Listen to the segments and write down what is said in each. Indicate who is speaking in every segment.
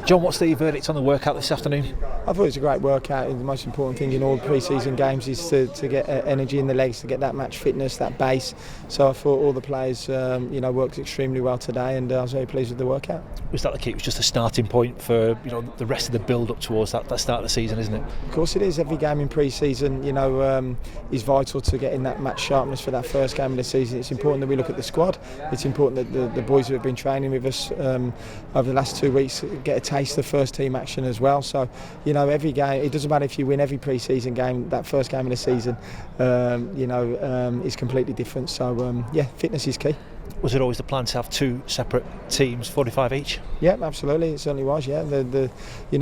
Speaker 1: John, what's the verdict on the workout this afternoon?
Speaker 2: I thought it was a great workout. The most important thing in all pre-season games is to get energy in the legs, to get that match fitness, that base. So I thought all the players worked extremely well today, and I was very pleased with the workout.
Speaker 1: Was that the key? It was just a starting point for the rest of the build-up towards that start of the season, isn't it?
Speaker 2: Of course it is. Every game in pre-season is vital to getting that match sharpness for that first game of the season. It's important that we look at the squad. It's important that the boys who have been training with us over the last 2 weeks get a taste of first team action as well. So every game, it doesn't matter if you win every pre-season game, that first game of the season is completely different. So fitness is key.
Speaker 1: Was it always the plan to have two separate teams, 45 each?
Speaker 2: Yeah, absolutely. It certainly was. Yeah,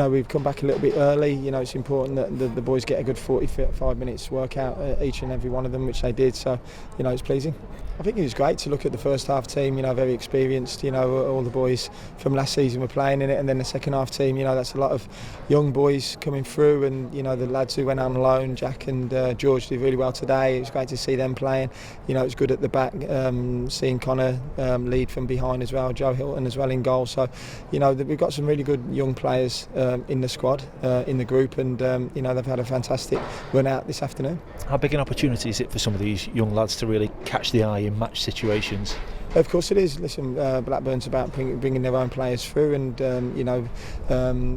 Speaker 2: we've come back a little bit early. It's important that the boys get a good 45 minutes workout each and every one of them, which they did. So it's pleasing. I think it was great to look at the first half team. Very experienced. All the boys from last season were playing in it, and then the second half team. That's a lot of young boys coming through, and the lads who went on loan, Jack and George, did really well today. It was great to see them playing. It was good at the back, seeing Connor lead from behind as well, Joe Hilton as well in goal. So we've got some really good young players in the squad, in the group, and they've had a fantastic run out this afternoon.
Speaker 1: How big an opportunity is it for some of these young lads to really catch the eye in match situations?
Speaker 2: Of course it is. Listen, Blackburn's about bringing their own players through, and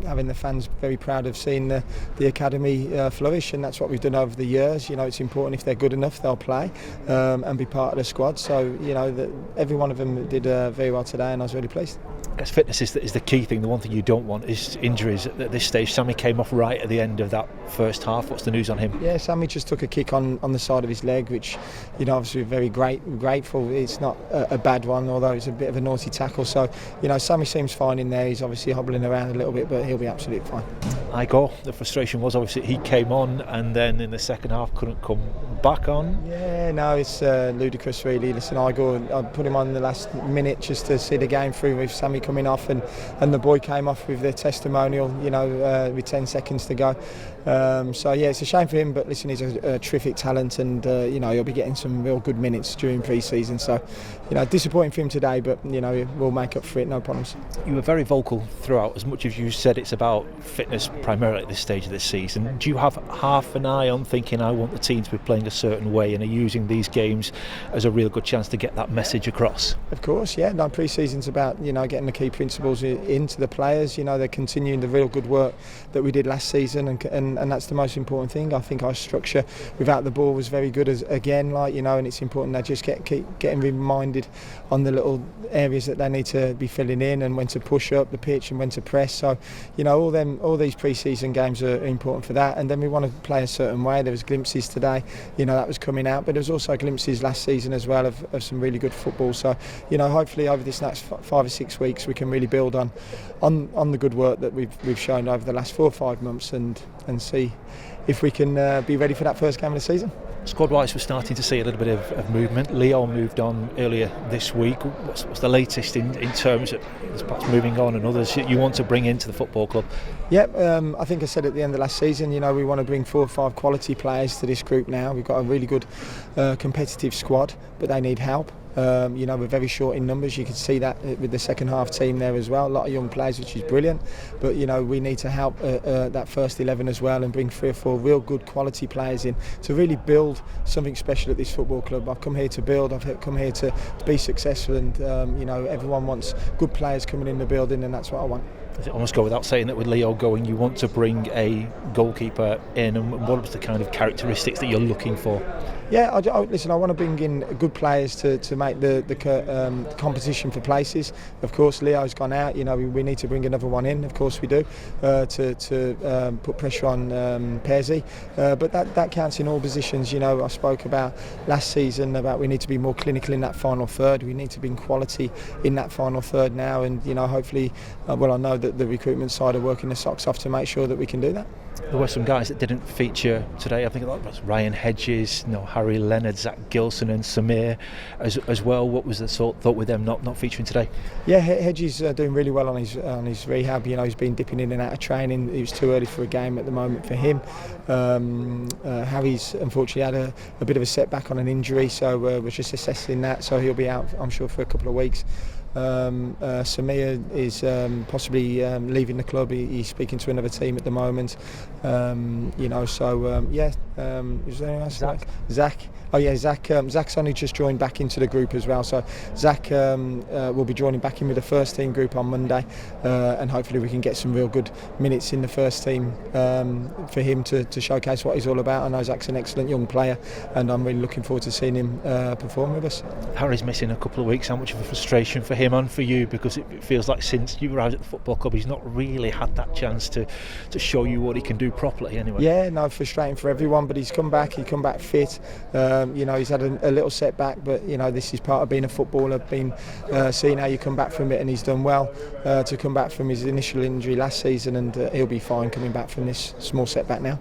Speaker 2: having the fans very proud of seeing the academy flourish, and that's what we've done over the years. It's important, if they're good enough, they'll play and be part of the squad. So every one of them did very well today, and I was really pleased.
Speaker 1: I guess fitness is the key thing. The one thing you don't want is injuries at this stage. Sammy came off right at the end of that first half. What's the news on him?
Speaker 2: Yeah, Sammy just took a kick on the side of his leg, which obviously we're very grateful. It's not a bad one, although it's a bit of a naughty tackle. So Sammy seems fine in there. He's obviously hobbling around a little bit, but he'll be absolutely fine. The frustration was obviously he came on and then in the second half couldn't come back on. Yeah, no, it's ludicrous really. Listen, I put him on in the last minute just to see the game through with Sammy coming off, and the boy came off with their testimonial, with 10 seconds to go. It's a shame for him, but listen, he's a terrific talent, and he'll be getting some real good minutes during pre-season. So disappointing for him today, but we'll make up for it, no problems.
Speaker 1: You were very vocal throughout. As much as you said it's about fitness primarily at this stage of this season, do you have half an eye on thinking, I want the team to be playing a certain way, and are using these games as a real good chance to get that message across?
Speaker 2: Of course, yeah. No, pre-season's about getting the key principles into the players. They're continuing the real good work that we did last season, and that's the most important thing. I think our structure without the ball was very good and it's important they just keep getting reminded on the little areas that they need to be filling in, and when to push up the pitch and when to press. So all these pre-season games are important for that, and then we want to play a certain way. There was glimpses today, that was coming out, but there was also glimpses last season as well of some really good football. So hopefully over this next 5 or 6 weeks we can really build on the good work that we've shown over the last 4 or 5 months, and see if we can be ready for that first game of the season.
Speaker 1: Squad-wise, we're starting to see a little bit of movement. Leo moved on earlier this week. What's the latest in terms of perhaps moving on, and others you want to bring into the football club?
Speaker 2: Yeah, I think I said at the end of last season, we want to bring 4 or 5 quality players to this group now. We've got a really good competitive squad, but they need help. We're very short in numbers. You can see that with the second half team there as well. A lot of young players, which is brilliant. But we need to help that first 11 as well, and bring 3 or 4 real good quality players in to really build something special at this football club. I've come here to build. I've come here to be successful, and everyone wants good players coming in the building, and that's what I want.
Speaker 1: Does it almost go without saying that with Leo going, you want to bring a goalkeeper in, and what was the kind of characteristics that you're looking for?
Speaker 2: Yeah, I want to bring in good players to make the competition for places. Of course, Leo's gone out. We need to bring another one in. Of course, we do to put pressure on Pezzi. But that counts in all positions. I spoke about last season about we need to be more clinical in that final third. We need to bring quality in that final third now, and hopefully, I know that the recruitment side are working their socks off to make sure that we can do that.
Speaker 1: There were some guys that didn't feature today. I think that was Ryan Hedges, Harry Leonard, Zach Gilson and Samir as well. What was the thought with them not featuring today?
Speaker 2: Yeah, Hedges doing really well on his rehab. He's been dipping in and out of training. It was too early for a game at the moment for him. Harry's unfortunately had a bit of a setback on an injury, so we're just assessing that. So he'll be out, I'm sure, for a couple of weeks. Samir is possibly leaving the club. He's speaking to another team at the moment. You know, so yeah. Is there anyone else? Zach. Oh yeah, Zach's only just joined back into the group as well. So Zach will be joining back in with the first team group on Monday, and hopefully we can get some real good minutes in the first team for him to showcase what he's all about. I know Zach's an excellent young player, and I'm really looking forward to seeing him perform with us.
Speaker 1: Harry's missing a couple of weeks. How much of a frustration for him and for you, because it feels like since you arrived at the football club he's not really had that chance to show you what he can do properly anyway.
Speaker 2: Yeah, no, frustrating for everyone, but he's come back fit. You know, he's had a little setback, but you know, this is part of being a footballer, seeing how you come back from it, and he's done well to come back from his initial injury last season, and he'll be fine coming back from this small setback now.